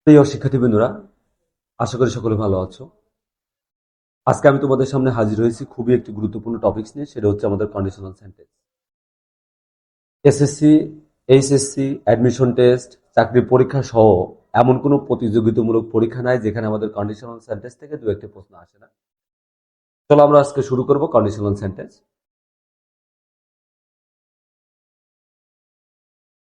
প্রিয় শিক্ষার্থীবৃন্দরা, আশা করি সকলে ভালো আছো। আজকে আমি তোমাদের সামনে হাজির হয়েছি খুবই একটি গুরুত্বপূর্ণ টপিকস নিয়ে, সেটা হচ্ছে আমাদের conditional sentence. SSC, HSC, admission test, চাকরির পরীক্ষা সহ এমন কোনো প্রতিযোগিতামূলক পরীক্ষা নাই যেখানে আমাদের কন্ডিশনাল সেন্টেন্স থেকে দু একটি প্রশ্ন আসে না। চলো আমরা আজকে শুরু করব কন্ডিশনাল সেন্টেন্স।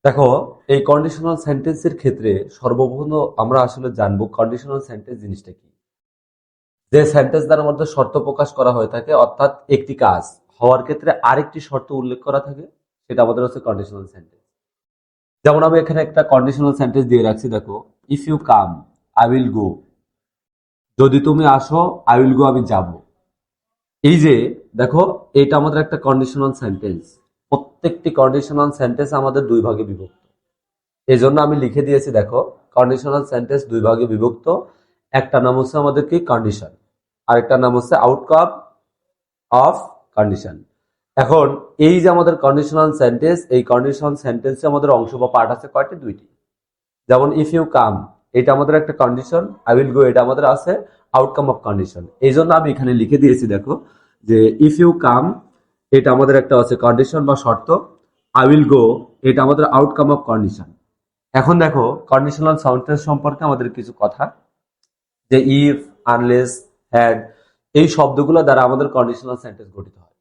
দেখো, এই কন্ডিশনাল সেন্টেন্সের ক্ষেত্রে সর্বপ্রথম আমরা আসলে জানবো কন্ডিশনাল সেন্টেন্স জিনিসটা কি। যে সেন্টেন্স দ্বারা মধ্যে শর্ত প্রকাশ করা হয়ে থাকে, অর্থাৎ একটি কাজ হওয়ার ক্ষেত্রে আরেকটি শর্ত উল্লেখ করা থাকে, সেটা আমাদের হচ্ছে কন্ডিশনাল সেন্টেন্স। যেমন আমি এখানে একটা কন্ডিশনাল সেন্টেন্স দিয়ে রাখছি, দেখো, if you come I will go. যদি তুমি আসো আই উইল গো, আমি যাব। এই যে দেখো, এটা আমাদের একটা কন্ডিশনাল সেন্টেন্স। প্রত্যেকটি কন্ডিশনাল সেন্টেন্স আমাদের দুই ভাগে বিভক্ত। এই জন্য আমি লিখে দিয়েছি, দেখো, কন্ডিশনাল সেন্টেন্স দুই ভাগে বিভক্ত। একটা নাম হচ্ছে আমাদের কি কন্ডিশন, আরেকটা নাম হচ্ছে আউটকাম অফ কন্ডিশন। এখন এই যে আমাদের কন্ডিশনাল সেন্টেন্স, এই কন্ডিশনাল সেন্টেন্সে আমাদের অংশ বা পার্ট আছে কয়টি? দুইটি। যেমন ইফ ইউ কাম, এটা আমাদের একটা কন্ডিশন। আই উইল গো, এটা আমাদের আছে আউটকাম অফ কন্ডিশন। এই জন্য আমি এখানে লিখে দিয়েছি, দেখো, যে ইফ ইউ কাম এটা আমাদের একটা আছে কন্ডিশন বা শর্ত। আই উইল গো এটা আমাদের আউটকাম অফ কন্ডিশন। এখন দেখো, কন্ডিশনাল সেন্টেন্স সম্পর্কে আমাদের কিছু কথা, যে ইফ, আনলেস, হ্যাড, এই শব্দগুলো দ্বারা আমাদের কন্ডিশনাল সেন্টেন্স গঠিত হয়।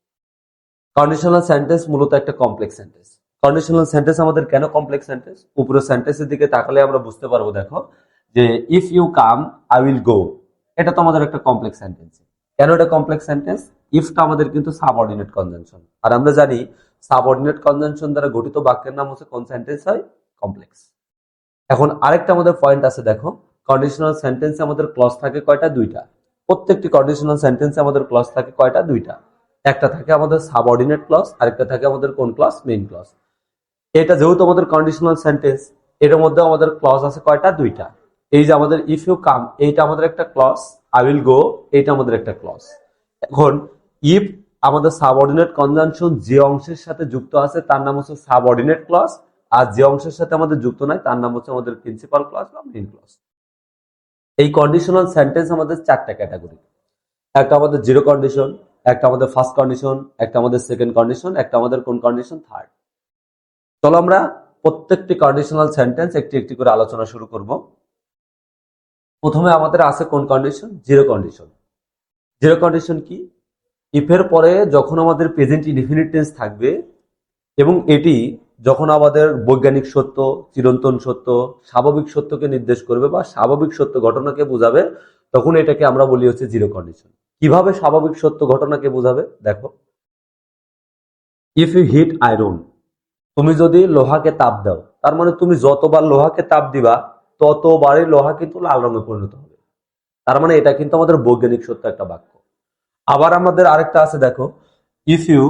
কন্ডিশনাল সেন্টেন্স মূলত একটা কমপ্লেক্স সেন্টেন্স। কন্ডিশনাল সেন্টেন্স আমাদের কেন কমপ্লেক্স সেন্টেন্স? উপরের সেন্টেন্সের দিকে তাকালে আমরা বুঝতে পারবো, দেখো, যে if you come I will go, এটা তো আমাদের একটা কমপ্লেক্স সেন্টেন্স। কেন এটা কমপ্লেক্স সেন্টেন্স? ইফটা আমাদের কিন্তু সাবঅর্ডিনেট কনজাংশন, আর আমরা জানি সাবঅর্ডিনেট কনজাংশন দ্বারা গঠিত বাক্যের নাম হচ্ছে কোন সেন্টেন্স হয়? কমপ্লেক্স। এখন আরেকটা আমাদের পয়েন্ট আছে, দেখো, কন্ডিশনাল সেন্টেন্সে আমাদের ক্লজ থাকে কয়টা? দুইটা। প্রত্যেকটি কন্ডিশনাল সেন্টেন্সে আমাদের ক্লজ থাকে কয়টা? দুইটা। একটা থাকে আমাদের সাবঅর্ডিনেট ক্লজ, আরেকটা থাকে আমাদের কোন ক্লজ? Main clause. এটা যেহেতু আমাদের কন্ডিশনাল সেন্টেন্স, এটার মধ্যে আমাদের ক্লজ আছে কয়টা? দুইটা। এই যে আমাদের ইফ ইউ কাম, এইটা আমাদের একটা ক্লজ। আই উইল গো, এইটা আমাদের একটা ক্লজ। এখন ইফ আমাদের সাবঅর্ডিনেট কনজাংশন যে অংশের সাথে যুক্ত আছে তার নাম হচ্ছে সাবঅর্ডিনেট ক্লজ, আর যে অংশের সাথে আমাদের যুক্ত নাই তার নাম হচ্ছে আমাদের প্রিন্সিপাল ক্লজ বা মেইন ক্লজ। এই কন্ডিশনাল সেন্টেন্স আমাদের চারটা ক্যাটাগরি। একটা আমাদের জিরো কন্ডিশন, একটা আমাদের ফার্স্ট কন্ডিশন, একটা আমাদের সেকেন্ড কন্ডিশন, একটা আমাদের কোন কন্ডিশন? থার্ড। চলো আমরা প্রত্যেকটি কন্ডিশনাল সেন্টেন্স একটি একটি করে আলোচনা শুরু করব। প্রথমে আমাদের আছে কোন condition? Zero condition. Zero condition কি? ইফের পরে যখন আমাদের প্রেজেন্ট ইনডিফিনিট টেন্স থাকবে এবং এটি যখন আমাদের বৈজ্ঞানিক সত্য, চিরন্তন সত্য, স্বাভাবিক সত্যকে নির্দেশ করবে বা স্বাভাবিক সত্য ঘটনাকে বোঝাবে, তখন এটাকে আমরা বলি হচ্ছে জিরো কন্ডিশন। কিভাবে স্বাভাবিক সত্য ঘটনাকে বোঝাবে? দেখো, ইফ ইউ হিট আয়রন, তুমি যদি লোহাকে তাপ দাও, তার মানে তুমি যতবার লোহাকে তাপ দিবা ততবারই লোহা কিন্তু লাল রঙে পরিণত হবে। তার মানে এটা কিন্তু আমাদের বৈজ্ঞানিক সত্য একটা বাক্য। আবার আমাদের আরেকটা আছে, দেখো, if you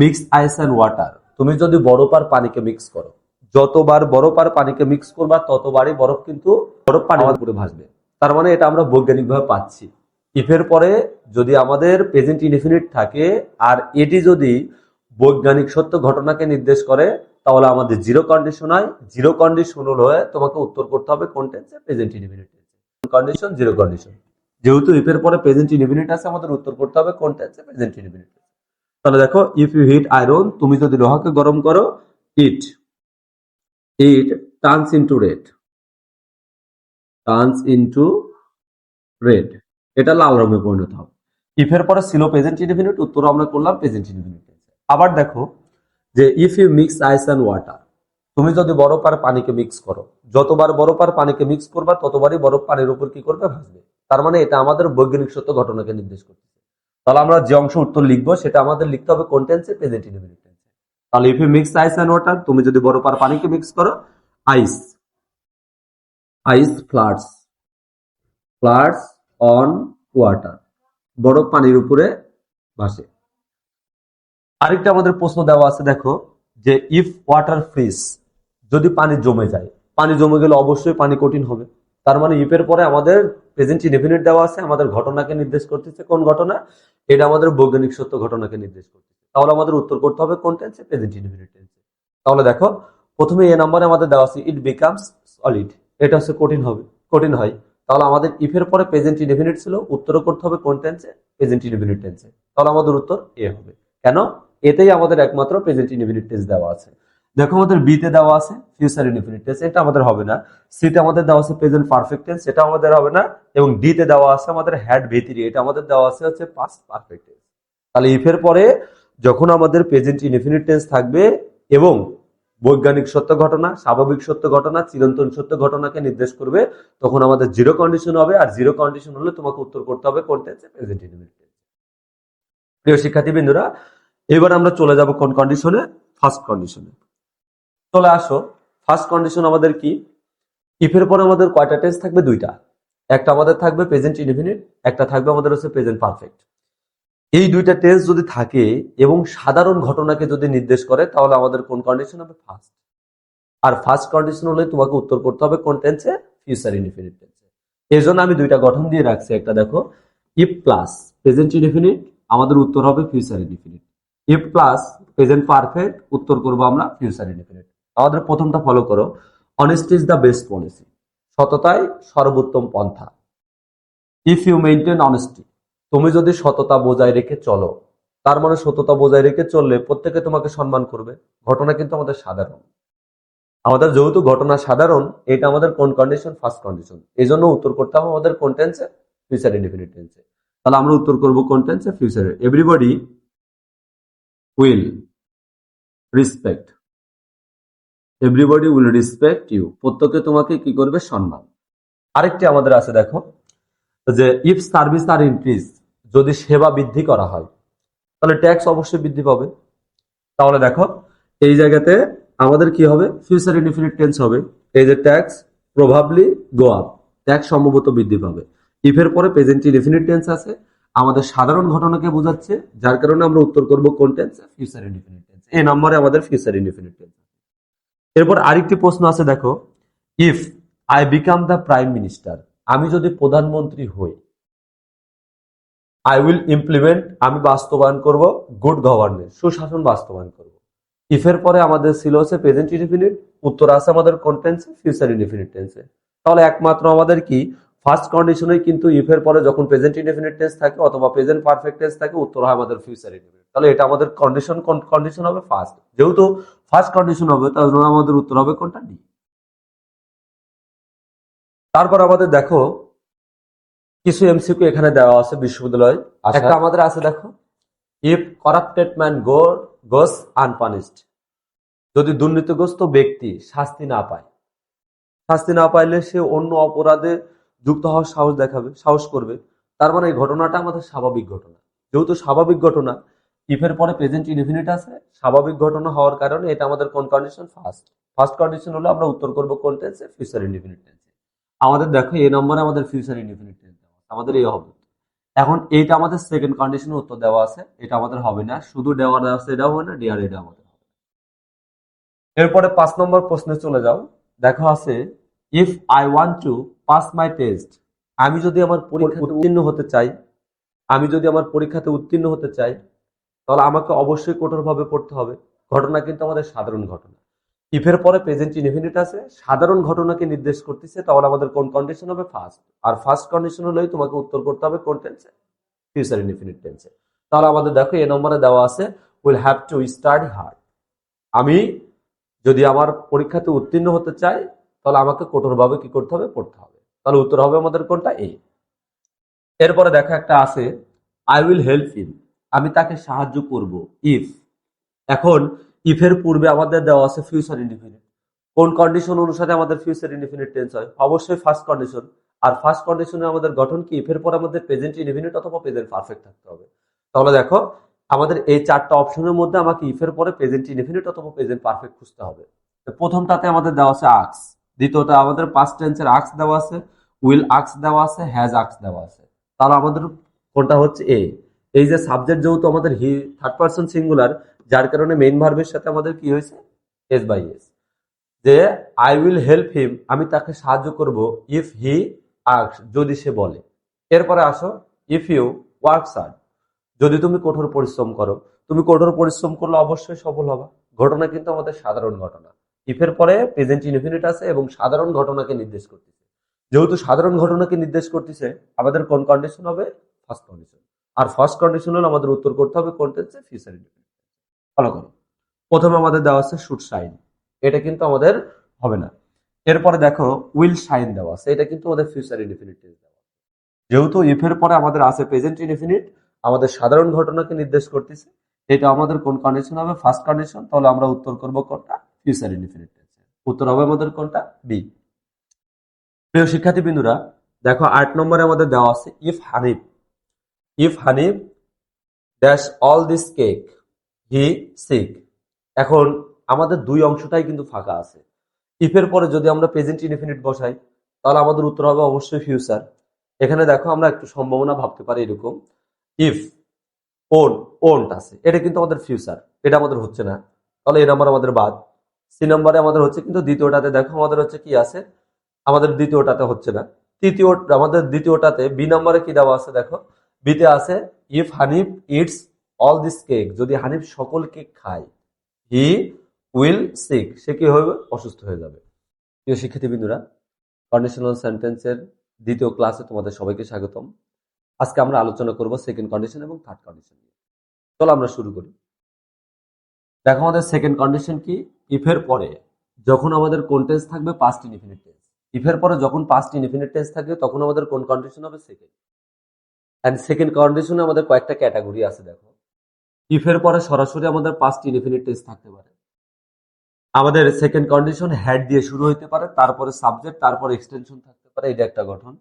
mix ice and water, তুমি যদি বরফ আর পানিকে মিক্স করো, যতবার বরফ আর পানিকে মিক্স করবা ততবারই বরফ পানির উপরে ভাসবে। তার মানে এটা আমরা বৈজ্ঞানিকভাবে পাচ্ছি। ইফের পরে যদি আমাদের প্রেজেন্ট ইনডিফিনিট থাকে আর এটি যদি বৈজ্ঞানিক সত্য ঘটনাকে নির্দেশ করে, তাহলে আমাদের জিরো কন্ডিশন হয়। জিরো কন্ডিশন হলে তোমাকে উত্তর করতে হবে কোন টেন্সে? Present indefinite condition, zero condition. যেহেতু ইফের পরে প্রেজেন্ট ইনডিফিনিট আছে, আমাদের উত্তর করতে হবে কোন টেন্সে? Present indefinite. তাহলে দেখো, ইফ ইউ হিট আয়রন, তুমি যদি লোহাকে গরম করো, it it turns into red, turns into red, এটা লাল রঙে পরিণত হবে। ইফের পরে ছিল প্রেজেন্ট ইনডিফিনিট, উত্তর আমরা করলাম প্রেজেন্ট ইনডিফিনিট। আবার দেখো, যে if you mix ice and water, তুমি যদি বরফ আর পানিকে মিক্স করো, যতবার বরফ আর পানিকে মিক্স করবা ততবারই বরফ পানির উপর কি করবে? ভাসবে। তার মানে এটা আমাদের বৈজ্ঞানিক সত্য ঘটনাকে নির্দেশ করছে। তাহলে আমরা যে অংশ উত্তর লিখবো সেটা আমাদের লিখতে হবে কোন টেন্সে? প্রেজেন্ট ইনডিফিনিট টেন্সে। তাহলে if you mix ice and water, তুমি যদি বরফ আর পানিকে মিক্স করো, আইস আইস ফ্লাটস, ফ্লাটস অন ওয়াটার, বরফ পানির উপরে ভাসে। আরেকটা আমাদের প্রশ্ন দেওয়া আছে, দেখো, যে ইফ ওয়াটার ফ্রিজ, যদি পানি জমে যায়, পানি জমে গেলে অবশ্যই পানি কঠিন হবে। তার মানে ইফের পরে আমাদের প্রেজেন্ট ইনডিফিনিট দেওয়া আছে, আমাদের ঘটনাকে নির্দেশ করতেছে। কোন ঘটনা? এটা আমাদের বৈজ্ঞানিক সত্য ঘটনাকে নির্দেশ করতেছে। তাহলে আমাদের উত্তর করতে হবে কোন টেন্সে? প্রেজেন্ট ইনডিফিনিট টেন্সে। তাহলে দেখো, প্রথমে এ নম্বরে আমাদের দেওয়া আছে ইট বিকামস সলিড, এটা হচ্ছে কঠিন হবে। কঠিন হয়, তাহলে আমাদের ইফের পরে প্রেজেন্ট ইনডেফিনিট ছিল, উত্তরও করতে হবে কোন টেন্সে, প্রেজেন্ট ইনডেফিনিট টেন্সে। তাহলে আমাদের উত্তর এ হবে। কেন? এতেই আমাদের একমাত্র প্রেজেন্ট ইনডেফিনিট টেন্স দেওয়া আছে। দেখো আমাদের বি তে দেওয়া আছে ফিউচার ইনডেফিনিট টেন্স, এটা আমাদের হবে না। সি তে আমাদের দেওয়া আছে প্রেজেন্ট পারফেক্ট টেন্স, এটা আমাদের হবে না। এবং ডি তে দেওয়া আছে আমাদের হ্যাড ভি3, এটা আমাদের দেওয়া আছে হচ্ছে পাস্ট পারফেক্ট টেন্স। তাহলে ইফের পরে যখন আমাদের প্রেজেন্ট ইনডেফিনিট টেন্স থাকবে এবং বৈজ্ঞানিক সত্য ঘটনা, স্বাভাবিক সত্য ঘটনা, চিরন্তন সত্য ঘটনাকে নির্দেশ করবে, তখন আমাদের জিরো কন্ডিশন হবে। আর জিরো কন্ডিশন হলে তোমাকে উত্তর করতে হবে কোন টেন্সে, প্রেজেন্ট ইনডেফিনিট টেন্স। প্রিয় শিক্ষার্থীবৃন্দরা, এবার আমরা চলে যাব কোন কন্ডিশনে, ফার্স্ট কন্ডিশনে। চলে আসো, ফার্স্ট কন্ডিশন আমাদের কি, ইফের পরে আমাদের কয়টা টেন্স থাকবে, দুইটা। একটা আমাদের থাকবে প্রেজেন্ট ইনডেফিনিট, একটা থাকবে আমাদের হচ্ছে প্রেজেন্ট পারফেক্ট। এই দুইটা টেন্স যদি থাকে এবং সাধারণ ঘটনাকে যদি নির্দেশ করে, তাহলে আমাদের কোন কন্ডিশন হবে, ফার্স্ট। আর ফার্স্ট কন্ডিশন হলে তোমাকে উত্তর করতে হবে কোন টেন্সে, ফিউচার ইনডেফিনিট টেন্সে। এই জন্য আমি দুইটা গঠন দিয়ে রাখছি। একটা দেখো, ইফ প্লাস প্রেজেন্ট ইনডেফিনিট, আমাদের উত্তর হবে future indefinite. If plus present perfect, উত্তর করবো আমরা ফিউচার ইনডেফিনিট। আমাদের প্রথমটা ফলো করো, honesty is the best policy, সততাই সর্বোত্তম পন্থা। ইফ ইউ মেইনটেন অনেস্টি, তুমি যদি সততা বজায় রেখে চলো, তার মানে সততা বজায় রেখে চললে প্রত্যেকে তোমাকে সম্মান করবে। ঘটনা কিন্তু আমাদের সাধারণ, আমাদের যেহেতু ঘটনা সাধারণ, এটা আমাদের কোন কন্ডিশন, ফার্স্ট কন্ডিশন। এই জন্য উত্তর করতে হবে আমাদের কোন টেন্সে, ফিউচার ইনডেফিনিট টেন্সে। তাহলে আমরা উত্তর করব কোন টেন্সে, ফিউচারে। Everybody will respect, everybody will respect you, প্রত্যেকে তোমাকে কি করবে, সম্মান। আরেকটি আমাদের আছে দেখো, যে ইফ সার্ভিস আর ইনক্রিজ, যদি সেবা বৃদ্ধি করা হয়, তাহলে ট্যাক্স অবশ্যই বৃদ্ধি পাবে। তাহলে দেখো এই জায়গাতে আমাদের কি হবে, ফিউচার ইনডেফিনিট টেন্স হবে। এই যে tax probably go up, tax সম্ভবত বৃদ্ধি পাবে। ইফের পরে প্রেজেন্ট ইনডেফিনিট টেন্স আছে, আমাদের সাধারণ ঘটনাকে বোঝাচ্ছে, যার কারণে আমরা উত্তর করব কোন টেন্স, ফিউচার ইনডেফিনিট টেন্স। এই নম্বরে আমাদের ফিউচার ইনডেফিনিট টেন্স। এরপর আরেকটি প্রশ্ন আছে দেখো, if I become the prime minister, আমি যদি প্রধানমন্ত্রী হই, আই উইল ইমপ্লিমেন্ট, আমি বাস্তবায়ন করব, গুড গভর্নেন্স, সুশাসন বাস্তবায়ন করব। ইফের পরে আমাদের ছিল হচ্ছে প্রেজেন্ট ইনডেফিনিট, উত্তর আছে আমাদের কোন টেন্সে, ফিউচার ইনডেফিনিট টেন্সে। তাহলে একমাত্র আমাদের কি, ফার্স্ট কন্ডিশনে কিন্তু ইফের পরে যখন প্রেজেন্ট ইনডেফিনিট টেন্স থাকে অথবা প্রেজেন্ট পারফেক্ট টেন্স থাকে, উত্তর হয় আমাদের ফিউচার ইনডেফিনিট। তাহলে এটা আমাদের কন্ডিশন, কোন কন্ডিশন হবে, ফার্স্ট। যেহেতু ফার্স্ট কন্ডিশন হবে, তার জন্য আমাদের উত্তর হবে কোনটা, ডি। তারপর আমাদের দেখো কিছু এমসিকিউ এখানে দেওয়া আছে বিশ্ববিদ্যালয়। একটা আমাদের আছে দেখো, ইফ করাপ্টেড ম্যান গোস আনপানিশড, যদি দুর্নীতিগ্রস্ত ব্যক্তি শাস্তি না পায়, শাস্তি না পাইলে সে অন্য অপরাধে যুক্ত হওয়ার সাহস করবে। তার মানে এই ঘটনাটা আমাদের স্বাভাবিক ঘটনা। যেহেতু স্বাভাবিক ঘটনা, ইফের পরে প্রেজেন্ট ইনডেফিনিট আছে, স্বাভাবিক ঘটনা হওয়ার কারণে এটা আমাদের কোন কন্ডিশন, ফার্স্ট। ফার্স্ট কন্ডিশন হলো আমরা উত্তর করব কোন টেন্সে, ফিউচার ইনডেফিনিট টেন্সে। আমাদের দেখো এই নম্বরে আমাদের ফিউচার ইনডেফিনিট টেন্স দেওয়া আছে, আমাদের এই হবে। এখন এইটা আমাদের সেকেন্ড কন্ডিশনের উত্তর দেওয়া আছে, এটা আমাদের হবে না। শুধু দেওয়া আছে, এটাও হবে না, ডিআর এটা আমাদের হবে। এরপরে 5 নম্বর প্রশ্নে চলে যাও। দেখো আছে, if I want to pass my test, আমি যদি আমার পরীক্ষাতে উত্তীর্ণ হতে চাই, আমি যদি আমার পরীক্ষাতে উত্তীর্ণ হতে চাই, তাহলে আমাকে অবশ্যই কঠোরভাবে পড়তে হবে। ঘটনা কিন্তু আমাদের সাধারণ ঘটনা। ইফের পরে প্রেজেন্ট ইনডেফিনিট আছে, সাধারণ ঘটনাকে নির্দেশ করতেছে, তাহলে আমাদের কোন কন্ডিশন হবে, ফার্স্ট। আর ফার্স্ট কন্ডিশন হলেই তোমাকে উত্তর করতে হবে কোন টেন্সে, ফিউচার ইনডেফিনিট টেন্সে। তাহলে আমাদের দেখো এই নম্বরে দেওয়া আছে, will have to study hard, আমি যদি আমার পরীক্ষাতে উত্তীর্ণ হতে চাই, তাহলে আমাকে কঠোরভাবে কি করতে হবে, পড়তে হবে। তাহলে উত্তর হবে আমাদের কোনটা, এ। এরপরে দেখো একটা আছে, আই উইল হেল্প হিম, আমি তাকে সাহায্য করব, ইফ। এখন ইফের পূর্বে আমাদের দেওয়া আছে ফিউচার ইনডেফিনিট, কোন কন্ডিশন অনুসারে আমাদের ফিউচার ইনডেফিনিট টেন্স হয়, অবশ্যই ফার্স্ট কন্ডিশন। আর ফার্স্ট কন্ডিশনে আমাদের গঠন কি, ইফের পর আমাদের প্রেজেন্ট ইনডেফিনিট অথবা প্রেজেন্ট পারফেক্ট থাকতে হবে। তাহলে দেখো আমাদের এই চারটা অপশনের মধ্যে আমাকে ইফের পরে প্রেজেন্ট ইনডেফিনিট অথবা প্রেজেন্ট পারফেক্ট খুঁজতে হবে। প্রথমটাতে আমাদের দেওয়া আছে আক্স, দ্বিতীয়টা আমাদের পাস্ট টেন্সের আক্স দেওয়া আছে, উইল আক্স দেওয়া আছে, হ্যাজ আক্স দেওয়া আছে। তাহলে আমাদের কোনটা হচ্ছে এ। এই যে সাবজেক্ট যেহেতু আমাদের হি থার্ড পারসন সিঙ্গুলার, যার কারণে মেইন ভার্বের সাথে আমাদের কি হয়েছে, এস বাই এস। যে আই উইল হেল্প হিম, আমি তাকে সাহায্য করব, ইফ হি আস্ক, যদি সে বলে। এরপরে আসো, ইফ ইউ ওয়ার্ক হার্ড, যদি তুমি কঠোর পরিশ্রম করো। তুমি কঠোর পরিশ্রম করলে অবশ্যই সফল হবা। ঘটনা কিন্তু আমাদের সাধারণ ঘটনা। ইফের পরে প্রেজেন্ট ইনফিনিট আছে এবং সাধারণ ঘটনাকে নির্দেশ করতেছে। যেহেতু সাধারণ ঘটনাকে নির্দেশ করতেছে, আমাদের কোন কন্ডিশন হবে? First condition. আর ফার্স্ট কন্ডিশন হলো আমাদের উত্তর করতে হবে কোন টেন্সে? Future indefinite. ফলো করো। প্রথমে আমাদের দেওয়া আছে শুড শাইন, এটা কিন্তু আমাদের হবে না। এরপরে দেখো উইল শাইন দেওয়া আছে, এটা কিন্তু আমাদের ফিউচার ইনডিফিনিট টেন্স দেওয়া। যেহেতু ইফ এর পরে আমাদের আছে প্রেজেন্ট ইনডিফিনিট, আমাদের সাধারণ ঘটনাকে নির্দেশ করতেছে, এটা আমাদের কোন কন্ডিশন হবে? First condition. তাহলে আমরা উত্তর করব কোনটা? Future indefinite tense. উত্তর হবে আমাদের কোনটা? বি। প্রিয় শিক্ষার্থী বিন্দুরা, দেখো 8 নম্বরে আমাদের দেওয়া আছে if Hanif dash all this cake he sick. এখন আমাদের দুই অংশটাই কিন্তু ফাঁকা আছে। ইফের পরে যদি আমরা প্রেজেন্ট ইনডিফিনিট বসাই, তাহলে আমাদের উত্তর হবে অবশ্যই ফিউচার। এখানে দেখো আমরা একটু সম্ভাবনা ভাবতে পারি এরকম, ইফ ওন্ট আছে, এটা কিন্তু আমাদের ফিউচার, এটা আমাদের হচ্ছে না, তাহলে এই নাম্বার আমাদের বাদ। সি নাম্বারে আমাদের হচ্ছে, কিন্তু দ্বিতীয়টাতে দেখো আমাদের হচ্ছে কি আছে, আমাদের দ্বিতীয়টাতে হচ্ছে না। আমাদের দ্বিতীয়টাতে বি নাম্বারে কি দেওয়া আছে দেখো, বিতে আছে if Hanif it's all this cake, যদি হানিফ সকল কেক খায়, হি উইল সিক, সে কি হবে? অসুস্থ হয়ে যাবে। প্রিয় শিক্ষার্থী বিন্দুরা, কন্ডিশনাল সেন্টেন্সের দ্বিতীয় ক্লাসে তোমাদের সবাইকে স্বাগতম। আজকে আমরা আলোচনা করব সেকেন্ড কন্ডিশন এবং থার্ড কন্ডিশন নিয়ে। চলো আমরা শুরু করি। দেখো আমাদের সেকেন্ড কন্ডিশন কি, ইফের পরে যখন আমাদের কোন টেন্স থাকবে? Past indefinite tense. ইফের পরে যখন পাস্ট ইনডিফিনিট টেন্স থাকবে তখন আমাদের কোন কন্ডিশন হবে? সেকেন্ড। এন্ড সেকেন্ড কন্ডিশনে আমাদের কয়েকটা ক্যাটাগরি আছে। দেখো, ইফের পরে সরাসরি আমাদের পাস্ট ইনডিফিনিট টেন্স থাকতে পারে। আমাদের সেকেন্ড কন্ডিশন হ্যাড দিয়ে শুরু হতে পারে, তারপরে সাবজেক্ট, তারপরে এক্সটেনশন থাকতে পারে, এটা একটা গঠন।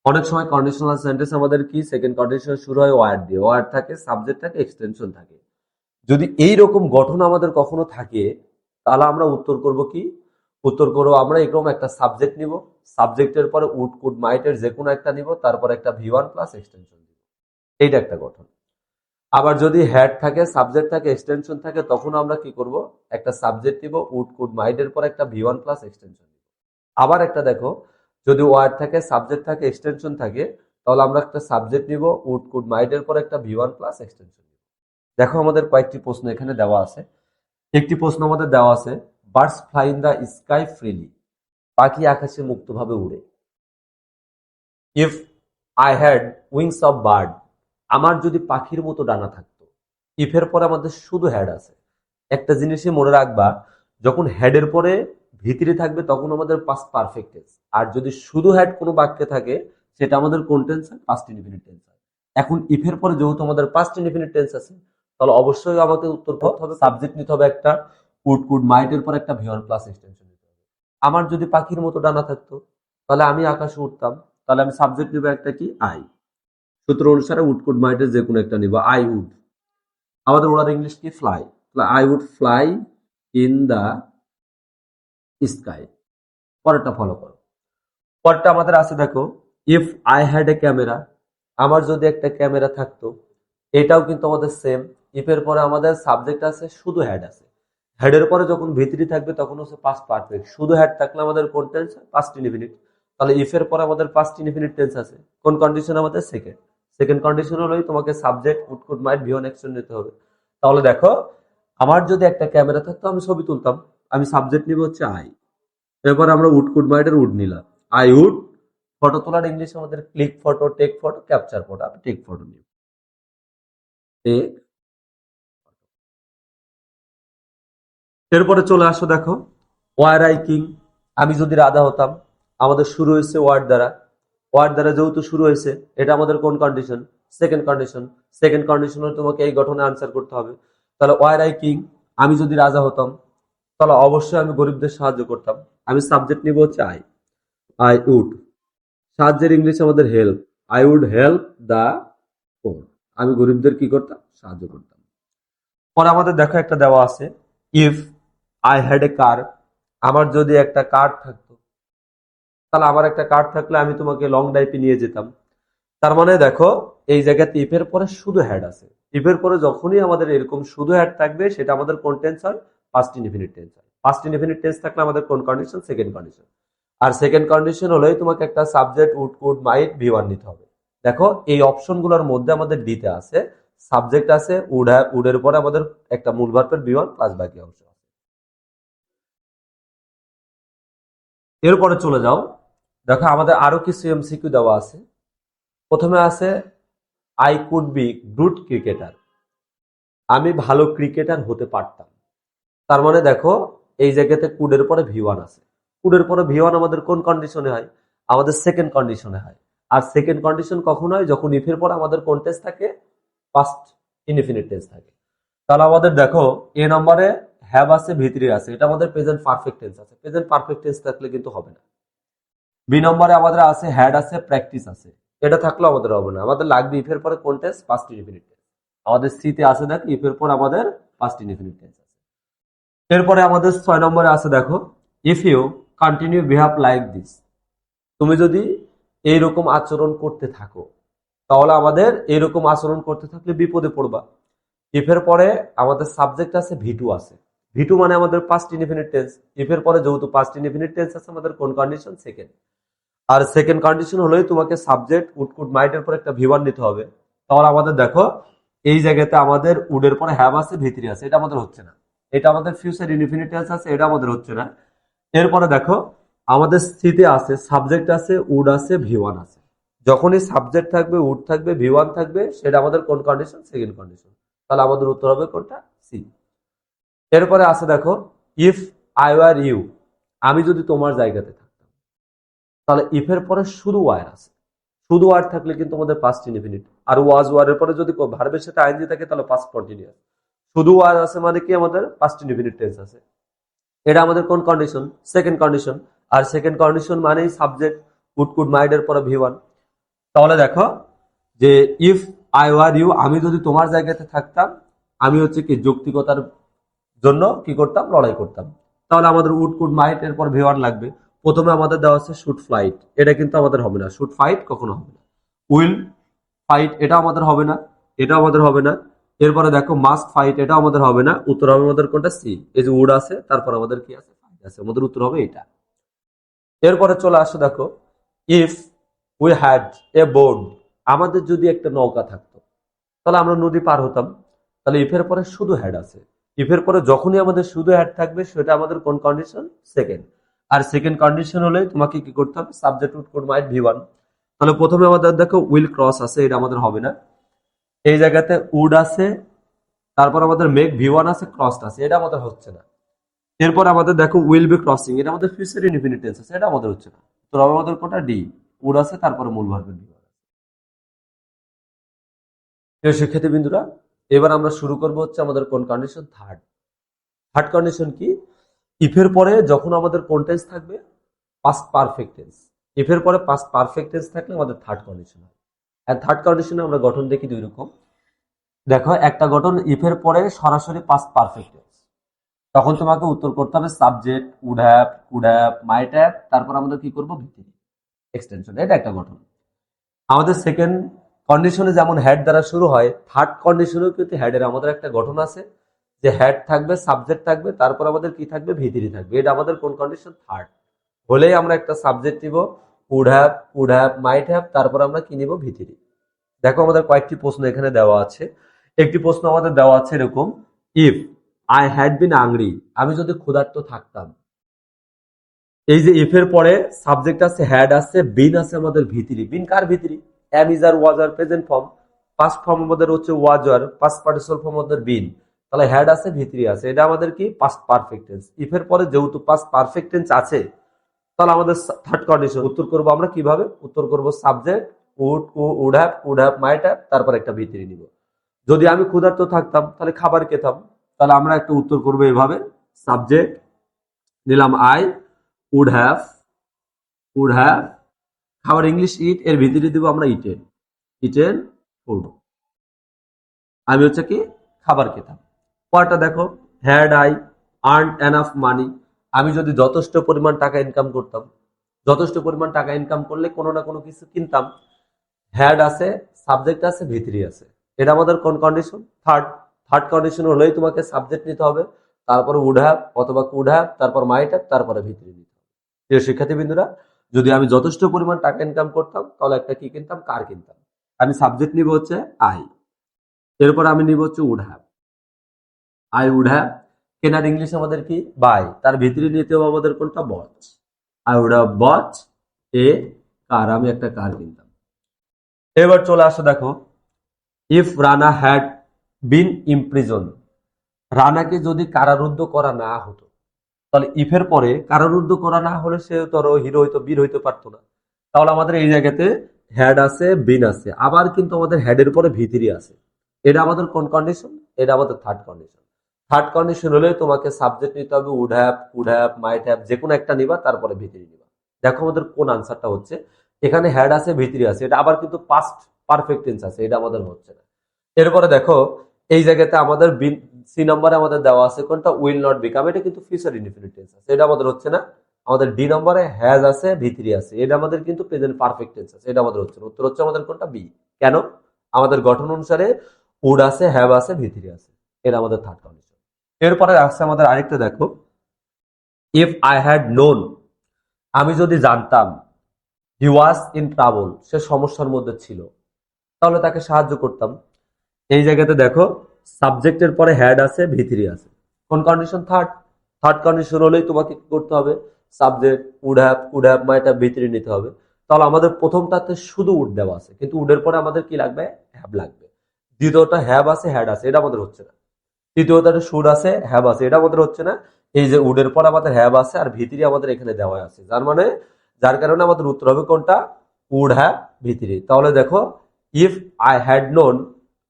অনেক সময় কন্ডিশনাল সেন্টেন্স আমাদের কি সেকেন্ড কন্ডিশন শুরু হয় ওয়ার্ড দিয়ে, ওয়ার্ড থাকে, সাবজেক্ট থাকে, এক্সটেনশন থাকে। যদি এই রকম গঠন আমাদের কখনো থাকে, তাহলে আমরা উত্তর করব কি? উত্তর করবো আমরা এরকম একটা সাবজেক্ট নিব, সাবজেক্টের পরে উড কুড মাইটের যে কোনো একটা নিব, তারপর একটা ভি1 প্লাস এক্সটেনশন দিব, এইটা একটা গঠন। আবার যদি হ্যাড থাকে, সাবজেক্ট থাকে, এক্সটেনশন থাকে, তখন আমরা কি করব? একটা সাবজেক্ট দিব, উড কুড মাইটের পর একটা ভি1 প্লাস এক্সটেনশন দিব। আবার একটা দেখো, যদি ওয়ার্ড থাকে, সাবজেক্ট থাকে, এক্সটেনশন থাকে, তাহলে আমরা একটা সাবজেক্ট নিব, উড কুড মাইটের পর একটা ভি1 প্লাস এক্সটেনশন দিব। দেখো আমাদের কয়েকটি প্রশ্ন এখানে দেওয়া আছে। একটি প্রশ্ন আমাদের দেওয়া আছে, birds fly in the sky freely, পাখি আকাশে মুক্তভাবে উড়ে। If I had wings of bird, আমার যদি পাখির মতো ডানা থাকতো। ইফের পরে আমাদের শুধু হ্যাড আছে। একটা জিনিসই মনে রাখবা, যখন হেডের পরে ভিতরে থাকবে তখন আমাদের পাস্ট পারফেক্ট টেন্স, আর যদি শুধু হেড কোনো বাক্যে থাকে সেটা আমাদের কোন টেন্স হয়? পাস্ট ইনডিফিনিট টেন্স হয়। এখন ইফের পরে যেহেতু আমাদের পাস্ট ইনডিফিনিট টেন্স আছে, তাহলে অবশ্যই আমাকে উত্তর করতে হবে, সাবজেক্ট নিতে হবে একটা, উড কুড মাইট এর পর একটা ভি1 প্লাস এক্সটেনশন নিতে হবে। আমার যদি পাখির মতো ডানা থাকতো, তাহলে আমি আকাশে উঠতাম, তাহলে আমি সাবজেক্ট নিব একটা কি? আই। সূত্র অনুসারে উড কুড মাইটের যে কোনো একটা নিব, আই উড। আমাদের ওনার ইংলিশ কি? Fly. I would fly in the sky. পরেরটা ফলো করো। পরেরটা আমাদের আছে দেখো, if I had a camera, আমার যদি একটা ক্যামেরা থাকতো। এটাও কিন্তু আমাদের সেম। ইফের পরে আমাদের সাবজেক্ট আছে, শুধু হ্যাড আছে। হেডের পরে যখন ভিতরি থাকবে তখন হচ্ছে পাস্ট পারফেক্ট। শুধু হ্যাড থাকলে আমাদের কোন টেন্স? Past indefinite. তাহলে ইফের পরে আমাদের পাস্ট ইনডিফিনিট টেন্স আছে। কোন কন্ডিশন? আমাদের সেকেন্ড। সেকেন্ড কন্ডিশন হলোই তোমাকে সাবজেক্ট, উড কুড মাইট, ভি1 অ্যাকশন নিতে হবে। তাহলে দেখো, আমার যদি একটা ক্যামেরা থাকতো, আমি ছবি তুলতাম, আমি সাবজেক্ট নিব হচ্ছে আই। এরপর আমরা উড কুড মাইটের উড নিলাম, আই উড। ফটো তোলার ইংলিশ আমাদের click photo, take photo, capture photo. আমি টেক ফটো নিব, টেক। এরপরে চলে আসো, দেখো ওয়ার আই কিং, আমি যদি রাজা হতাম। আমাদের শুরু হয়েছে ওয়ার্ড দ্বারা, ওয়ার্ড দ্বারা যেহেতু শুরু হয়েছে, এটা আমাদের কোন কন্ডিশন? Second condition. সেকেন্ড কন্ডিশনে তোমাকে এই গঠনে আনসার করতে হবে। তাহলে ওয়ার আই কিং, আমি যদি রাজা হতাম, তাহলে অবশ্যই আমি গরিবদের সাহায্য করতাম। আমি সাবজেক্ট নিব হচ্ছে আই, আই উড। সাহায্যের ইংলিশ আমাদের হেল্প, আই উড হেল্প দা পোর। আমি গরিবদের কি করতাম? সাহায্য করতাম। পরে আমাদের দেখো একটা দেওয়া আছে, ইফ আই হ্যাড এ কার, আমার যদি একটা কার থাকতো। তাহলে আমার একটা কার থাকলে আমি তোমাকে লং ড্রাইভে নিয়ে যেতাম। তার মানে দেখো, এই জায়গাতে ইফের পরে শুধু হ্যাড আছে। ইফের পরে যখনই আমাদের এরকম শুধু হ্যাড থাকবে, সেটা আমাদের কোন টেন্স হয়? পাস্ট ইনডিফিনিট টেন্স হয়। পাস্ট ইনডিফিনিট টেন্স থাকলে আমাদের কোন কন্ডিশন? Second condition. আর সেকেন্ড কন্ডিশন হলোই তোমাকে একটা subject, would could might, V one নিতে হবে। দেখো এই অপশনগুলোর মধ্যে আমাদের ডিতে আছে, সাবজেক্ট আছে, উডের পরে আমাদের একটা মূল ভার্বের ভি1 প্লাস বাকি অংশ আছে। এরপরে চলে যাও, দেখো আমাদের আরো কিছু এমসিকিউ দেওয়া আছে। প্রথমে আছে I could be good cricketer, আমি ভালো ক্রিকেটার হতে পারতাম। তার মানে দেখো এই জায়গাতে কুডের পরে ভি ওয়ান আছে। কুডের পরে ভি ওয়ান আমাদের কোন কন্ডিশনে হয়? আমাদের সেকেন্ড কন্ডিশনে হয়। আর সেকেন্ড কন্ডিশন কখন হয়? যখন ইফের পর আমাদের কোন টেন্স থাকে? পাস্ট ইনডিফিনিট টেন্স থাকে। তাহলে আমাদের দেখো এ নম্বরে হ্যাভ আছে, ভি3 আছে, এটা আমাদের প্রেজেন্ট পারফেক্ট টেন্স আছে। প্রেজেন্ট পারফেক্ট টেন্স থাকলে কিন্তু হবে না। বি নম্বরে আমাদের আছে হ্যাড আছে, প্র্যাকটিস আছে, এটা থাকলেও আমাদের হবে না। আমাদের লাগবে ইফের পরে কোন টেন্স? Past indefinite tense. আমাদের সিতে আছে দেখ ইফের পর আমাদের পাস্ট ইনডিফিনিট টেন্স আছে। এরপরে আমাদের 6 নম্বরে আছে দেখো if you continue behave like this, তুমি যদি এইরকম আচরণ করতে থাকো, তাহলে আমাদের এইরকম আচরণ করতে থাকলে বিপদে পড়বা। ইফের পরে আমাদের সাবজেক্ট আছে, ভি2 আছে। ভি2 মানে আমাদের পাস্ট ইনডিফিনিট টেন্স। ইফের পরে যেহেতু পাস্ট ইনডিফিনিট টেন্স আছে, আমাদের কোন কন্ডিশন? সেকেন্ড। আর সেকেন্ড কন্ডিশন হলেই তোমাকে সাবজেক্ট উড কুড মাইট এর পর একটা ভি1 নিতে হবে। তাহলে আমাদের দেখো এই জায়গাতে আমাদের উডের পরে হ্যাভ আছে, ভি3 আছে, এটা আমাদের হচ্ছে না। এটা আমাদের ফিউচার ইনডিফিনিট টেন্স আছে, এটা আমাদের হচ্ছে না। এরপরে দেখো আমাদের সিতে আছে সাবজেক্ট আছে, উড আছে, ভি1 আছে। যখনই সাবজেক্ট থাকবে, উড থাকবে, ভি1 থাকবে, সেটা আমাদের কোন কন্ডিশন? Second condition. তাহলে আমাদের উত্তর হবে কোনটা? সি। এরপরে আছে দেখো ইফ আই ওয়ার ইউ, আমি যদি তোমার জায়গাতে থাকতাম। তাহলে ইফের পরে শুধু ওয়ার আছে। শুধু ওয়ার থাকলে কিন্তু আমাদের পাস্ট ইনডিফিনিট। আর ওয়াজ ওয়ারের পরে যদি ভার্বের সাথে আইএনজি থাকে তাহলে পাস্ট কন্টিনিউয়াস। শুধু ওয়ার আছে মানে কি? আমাদের পাস্ট ইনডিফিনিট টেন্স আছে। এটা আমাদের কোন কন্ডিশন? Second condition. আর সেকেন্ড কন্ডিশন মানেই সাবজেক্ট উড কুড মাইট এর পরে ভি1। তাহলে দেখো যে ইফ আই ওয়ার ইউ, আমি যদি তোমার জায়গাতে থাকতাম, আমি হচ্ছে কি যৌক্তিকতার জন্য কি করতাম? লড়াই করতাম। তাহলে আমাদের উড কুড মাইট এর পর ভি1 লাগবে। প্রথমে আমাদের দেওয়া আছে শুড ফ্লাইট, এটা কিন্তু আমাদের হবে না। শুড ফাইট কখনো হবে না। উইল ফাইট এটা আমাদের হবে না, এটা আমাদের হবে না। এরপরে দেখো মাস্ট ফাইট, এটা আমাদের হবে না। উত্তর হবে আমাদের কোনটা? সি। এই যে উড আছে, তারপর আমাদের কি আছে? ফাইট আছে। আমাদের উত্তর হবে এটা। এরপরে চলে আসো দেখো if we had a board, আমাদের যদি একটা নৌকা থাকতো, তাহলে আমরা নদী পার হতাম। তাহলে ইফের পরে শুধু হ্যাড আছে। ইফের পরে যখনই আমাদের শুধু হ্যাড থাকবে, সেটা আমাদের কোন কন্ডিশন? সেকেন্ড। আর সেকেন্ড কন্ডিশন হলে তোমাকে কি করতে হবে? সাবজেক্ট উড কোড মাইট ভি1। তাহলে প্রথমে আমাদের দেখো উইল ক্রস আছে, এটা আমাদের হবে না। এই জায়গাতে উড আছে, তারপর আমাদের মেক ভি1 আছে, ক্রসড আছে, এটা আমাদের হচ্ছে না। এরপর আমাদের দেখো উইল বি ক্রসিং, এটা আমাদের ফিউচার ইনডিফিনিট টেন্স আছে, এটা আমাদের হচ্ছে না। তো আমাদের কোনটা? ডি। উড আছে, তারপরে মূল ভার্বের ভি1। প্রিয় শিক্ষার্থী বিন্দুরা, এবার আমরা শুরু করব হচ্ছে আমাদের কোন কন্ডিশন? থার্ড। থার্ড কন্ডিশন কি? ইফের পরে যখন আমাদের কোন টেন্স থাকবে? Past perfect tense. ইফের পরে পাস্ট পারফেক্ট টেন্স থাকলে আমাদের থার্ড কন্ডিশন হয়। আর থার্ড কন্ডিশনে আমরা গঠন দেখি দুই রকম। দেখো একটা গঠন ইফের পরে সরাসরি পাস্ট পারফেক্ট টেন্স, তখন তোমাকে উত্তর করতে হবে subject would have, could have, might have, তারপর আমাদের কি করব? ভিত্তি এক্সটেনশন। এটা একটা গঠন। আমাদের সেকেন্ড কন্ডিশনে যেমন হ্যাড দ্বারা শুরু হয়, থার্ড কন্ডিশনেও কিন্তু হ্যাডের আমাদের একটা গঠন আছে, যে হ্যাড থাকবে, সাবজেক্ট থাকবে, তারপর আমাদের কি থাকবে? ভিতরি থাকবে। এটা আমাদের কোন কন্ডিশন? থার্ড। হলেই আমরা একটা সাবজেক্ট নিব, উড হ্যাভ, মাইট হ্যাভ, তারপর আমরা কি নিব? ভিতরি। দেখো আমাদের কয়েকটি প্রশ্ন এখানে দেওয়া আছে। একটি প্রশ্ন আমাদের দেওয়া আছে এরকম, ইফ আই হ্যাড বিন আংরি, আমি যদি ক্ষুধার্ত থাকতাম। এই যে ইফ এর পরে সাবজেক্ট আছে, হ্যাড আছে, বিন আছে, আমাদের ভিতরি। বিন কার V three? Am is are was আর প্রেজেন্ট ফর্ম। পাস্ট ফর্ম আমাদের হচ্ছে ওয়াজ আর, পাস্ট পার্টিসিপাল ফর্ম আমাদের বিন। তাহলে হ্যাড আছে, ভিতরি আছে, এটা আমাদের কি? Past perfect tense. ইফ এর পরে যেহেতু পাস্ট পারফেক্ট টেন্স আছে, তাহলে আমাদের থার্ড কন্ডিশন উত্তর করব আমরা কিভাবে? উত্তর করব subject would have, could have, might have, তারপর একটা ভিতরি নিব। যদি আমি ক্ষুধার্ত থাকতাম, তাহলে খাবার খেতাম। তাহলে আমরা একটা উত্তর করবো এভাবে, সাবজেক্ট নিলাম আই, উড হ্যাভ, খাবার ইংলিশ ইট, এর ভিতরে দিব আমরা ইটেন, ফুড। আমি হচ্ছে কি? খাবার খেতাম। পরটা দেখো, had I earn enough money, আমি যদি যথেষ্ট পরিমাণ টাকা ইনকাম করতাম। যথেষ্ট পরিমাণ টাকা ইনকাম করলে কোনো না কোনো কিছু কিনতাম। হ্যাড আছে, সাবজেক্ট আছে, ভিতরি আছে, এটা আমাদের কোন কন্ডিশন? থার্ড। থার্ড কন্ডিশন হলেই তোমাকে সাবজেক্ট নিতে হবে, তারপরে উড হ্যাভ অথবা কুড হ্যাভ, তারপর মাইট হ্যাভ, তারপরে ভিতরি নিতে হবে। প্রিয় শিক্ষার্থী বিন্দুরা, যদি আমি যথেষ্ট পরিমাণ টাকা ইনকাম করতাম, তাহলে একটা কি কিনতাম? কার কিনতাম। আমি সাবজেক্ট নিব হচ্ছে আই, এরপর আমি নিব হচ্ছে would have, I would have. কেনার ইংলিশ আমাদের কি? বাই। তার ভিতরে নিতে হবে আমাদের কোনটা? বচ। আই উড হ্যাভ বচ এ কার, আমি একটা কার কিনতাম। এবার চলে আসো দেখো, if Rana had been imprison, রানাকে যদি কারারুদ্ধ করা না হতো, তাহলে ইফের পরে কারারুদ্ধ করা না হলে সে ধরো হিরো হইতো, বীর হইতে পারতো না। তাহলে আমাদের এই জায়গাতে হ্যাড আছে, বিন আছে, আবার কিন্তু আমাদের হেডের পরে ভিতরি আছে। এটা আমাদের কোন কন্ডিশন? এটা আমাদের থার্ড কন্ডিশন। থার্ড কন্ডিশন হলে তোমাকে সাবজেক্ট নিতে হবে would have, could have, might have, যে কোনো একটা নিবা, তারপরে ভিতরি নিবা। দেখো আমাদের কোন আনসারটা হচ্ছে, এখানে হ্যাড আছে, ভিতরি আছে, এটা আবার কিন্তু পাস্ট পারফেক্ট টেন্স আছে, এটা আমাদের হচ্ছে না। এরপরে দেখো এই জায়গাতে আমাদের সি নম্বরে আমাদের দেওয়া আছে কোনটা, উইল নট বিকাম, এটা কিন্তু ফিউচার ইনডিফিনিট টেন্স আছে, এটা আমাদের হচ্ছে না। আমাদের ডি নম্বরে হ্যাজ আছে, ভিতরি আছে, এটা আমাদের কিন্তু প্রেজেন্ট পারফেক্ট টেন্স আছে, এটা আমাদের হচ্ছে না। উত্তর হচ্ছে আমাদের কোনটা, বি। কেন? আমাদের গঠন অনুসারে উড আছে, হ্যাভ আছে, ভিতরি আছে, এটা আমাদের থার্ড কন্ডিশন। এরপরে আসছে আমাদের আরেকটা দেখো, ইফ আই হ্যাড নোন, আমি যদি জানতাম, হি ওয়াজ ইন ট্রাবল, সে সমস্যার মধ্যে ছিল, তাহলে তাকে সাহায্য করতাম। এই জায়গাতে দেখো সাবজেক্টের পরে হ্যাড আছে, ভিতরি আছে, কোন কন্ডিশন? থার্ড। থার্ড কন্ডিশন হলেই তোমাকে কি করতে হবে, subject would have, could have, might have, V three নিতে হবে। তাহলে আমাদের প্রথমটাতে শুধু উড দেওয়া আছে, কিন্তু উডের পরে আমাদের কি লাগবে, হ্যাভ লাগবে। দ্বিতীয়টা হ্যাভ আছে, হ্যাড আছে, এটা আমাদের হচ্ছে না। তৃতীয়টা শুড আছে, হ্যাভ আছে, এটা আমাদের হচ্ছে না। এই যে উডের পর আমাদের হ্যাভ আছে আর ভিতরি আমাদের এখানে দেওয়া আছে, যার মানে যার কারণে আমাদের উত্তর হবে কোনটা, উড হ্যাভ, ভিতরি। তাহলে দেখো, ইফ আই হ্যাড নোন,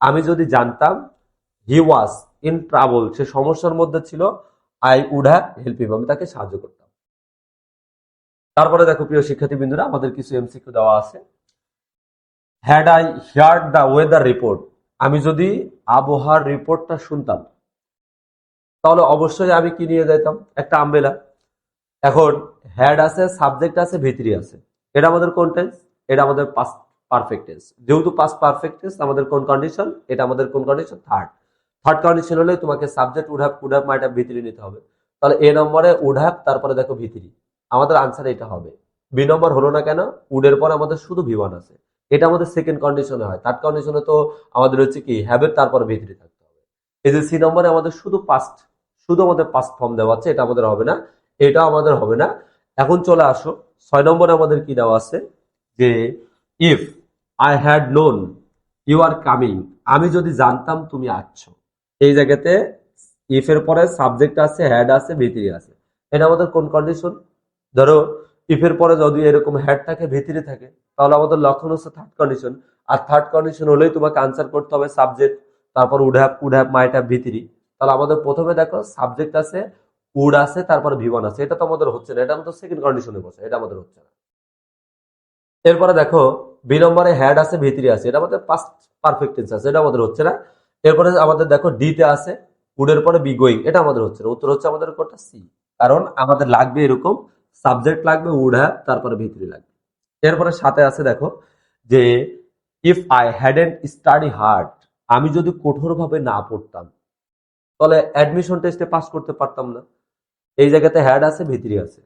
আমি যদি জানতাম, হি ওয়াজ ইন ট্রাবল, সে সমস্যার মধ্যে ছিল, I would have help him, আমি তাকে সাহায্য করতাম। তারপরে দেখো প্রিয় শিক্ষার্থী বিন্দুরা, আমাদের কিছু এমসিকিউ দেওয়া আছে। Had I heard the weather report, আমি যদি আবহাওয়ার রিপোর্টটা শুনতাম, তাহলে অবশ্যই আমি কি নিয়ে যেতাম, একটা আমব্রেলা। এখন হ্যাড আছে, সাবজেক্ট আছে, ভিতরি আছে, এটা আমাদের কোন টেন্স? এটা আমাদের পাস্ট পারফেক্ট টেন্স। যেহেতু পাস্ট পারফেক্ট টেন্স, আমাদের কোন কন্ডিশন? এটা আমাদের কোন কন্ডিশন? থার্ড। থার্ড কন্ডিশন হলে তোমাকে subject would have, could have, might have, V three নিতে হবে। তাহলে এ নম্বরে উড হ্যাভ, তারপরে দেখো ভিতরি, আমাদের আনসার এটা হবে। বি নম্বর হলো না কেন? উডের পর আমাদের শুধু ভিওয়ান আছে, এটা আমাদের সেকেন্ড কন্ডিশনে হয়। থার্ড কন্ডিশনে তো আমাদের হচ্ছে কি, হ্যাভের তারপরে ভিতরি থাকতে হবে। এই যে সি নম্বরে আমাদের শুধু পাস্ট, শুধু আমাদের পাস্ট ফর্ম দেওয়া আছে, এটা আমাদের হবে না, এটা আমাদের হবে না। এখন চলে আসো 6 নম্বরে আমাদের কি দেওয়া আছে, যে if I had known you are coming, আমি যদি জানতাম তুমি আসছো। এই জায়গাতে ইফ এর পরে সাবজেক্ট আছে, হ্যাড আছে, ভিতরি আছে, এটা আমাদের কোন কন্ডিশন? ধরো ইফ এর পরে যদি এরকম হ্যাড থাকে, ভিতরি থাকে, তাহলে আমাদের লক্ষণ হচ্ছে থার্ড কন্ডিশন। আর থার্ড কন্ডিশন হলেই তোমাকে আনসার করতে হবে সাবজেক্ট, তারপর would have, could have, might have, V three. তাহলে আমাদের প্রথমে দেখো সাবজেক্ট আছে, উড আছে, তারপর ভিওয়ান আছে, এটা তো আমাদের হচ্ছে না, এটা আমাদের সেকেন্ড কন্ডিশনে বসে, এটা আমাদের হচ্ছে না। এরপরে দেখো বি নম্বরে হ্যাড আছে, ভিতরি আছে, এটা আমাদের পাস্ট পারফেক্ট টেন্স আছে, এটা আমাদের হচ্ছে না। এরপরে আমাদের দেখো ডি তে আছে, উডের পরে বি গোয়িং, এটা আমাদের হচ্ছে না। উত্তর হচ্ছে আমাদের কোনটা, সি। কারণ আমাদের লাগবে এরকম সাবজেক্ট লাগবে, উড হ্যাভ, তারপরে ভিতরি লাগবে। এরপরে সাথে আছে দেখো, যে if I hadn't study hard, আমি যদি কঠোরভাবে না পড়তাম, তাহলে অ্যাডমিশন টেস্টে পাস করতে পারতাম না। এই জায়গাতে হ্যাড আছে, ভিতরি আছে,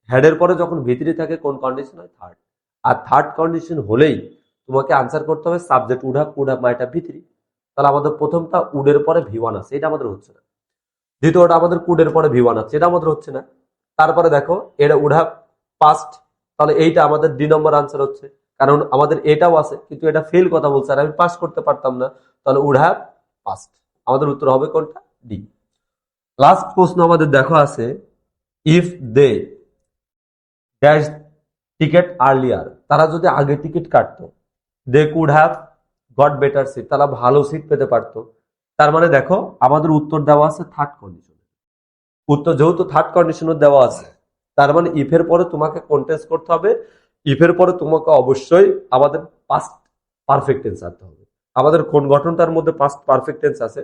হ্যাডের পরে যখন ভিতরি থাকে কোন কন্ডিশন হয়, থার্ড। আর থার্ড কন্ডিশন হলেই তোমাকে আনসার করতে হবে subject would have, could have, might have, V three. তাহলে আমাদের প্রথমটা উডের পরে ভিওয়ান আছে, এটা আমাদের হচ্ছে না। দ্বিতীয়টা আমাদের কুডের পরে ভিওয়ান আছে, এটা আমাদের হচ্ছে না। তারপরে দেখো এটা উড হ্যাভ পাস্ট, তাহলে এইটা আমাদের ডি নম্বর আনসার হচ্ছে, কারণ আমাদের এটাও আছে কিন্তু এটা ফেল কথা বলছে আর আমি পাস করতে পারতাম না, তাহলে উড হ্যাভ পাস্ট, আমাদের উত্তর হবে কোনটা, ডি। লাস্ট প্রশ্ন আমাদের দেখো আছে, if they dash ticket earlier, তারা যদি আগে টিকিট কাটতো, they could have got better seat, তারা ভালো সিট পেতে পারতো। তার মানে দেখো আমাদের উত্তর দেওয়া আছে থার্ড কন্ডিশন। উত্তর যেহেতু থার্ড কন্ডিশনে দেওয়া আছে, তার মানে ইফের পরে তোমাকে কন্টেস্ট করতে হবে, ইফের পরে তোমাকে অবশ্যই আমাদের পাস্ট পারফেক্ট টেন্স আনতে হবে। আমাদের কোন গঠনটার মধ্যে পাস্ট পারফেক্ট টেন্স আছে?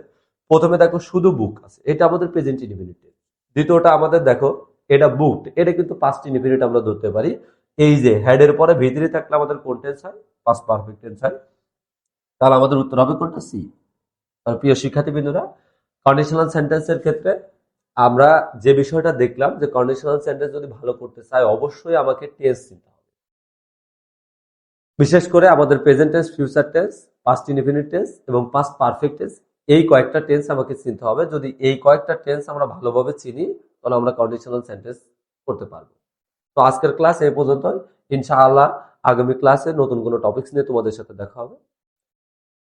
প্রথমে দেখো শুধু বুক আছে, এটা আমাদের প্রেজেন্ট ইনডিফিনিট টেন্স। দ্বিতীয়টা আমাদের দেখো এটা বুকড, এটা কিন্তু পাস্ট ইনডিফিনিট আমরা ধরতে পারি। এই যে হেডের পরে ভিতরে থাকলে আমাদের কোন টেন্স হয়, পাস্ট পারফেক্ট টেন্স হয়। তাহলে আমাদের উত্তর হবে কোনটা, সি। প্রিয় শিক্ষার্থী বিন্দুরা, কন্ডিশনাল সেন্টেন্সের ক্ষেত্রে আমরা যে বিষয়টা দেখলাম, যে কন্ডিশনাল সেন্টেন্স যদি ভালো করতে চাই অবশ্যই আমাকে টেন্স চিনতে হবে। বিশেষ করে আমাদের present tense, future tense, past indefinite tense এবং পাস্ট পারফেক্ট টেন্স, এই কয়েকটা টেন্স আমাকে চিনতে হবে। যদি এই কয়েকটা টেন্স আমরা ভালোভাবে চিনি, তাহলে আমরা কন্ডিশনাল সেন্টেন্স করতে পারবো। তো আজকের ক্লাস এই পর্যন্ত। ইনশাআল্লাহ আগামী ক্লাসে নতুন কোনো টপিকস নিয়ে তোমাদের সাথে দেখা হবে।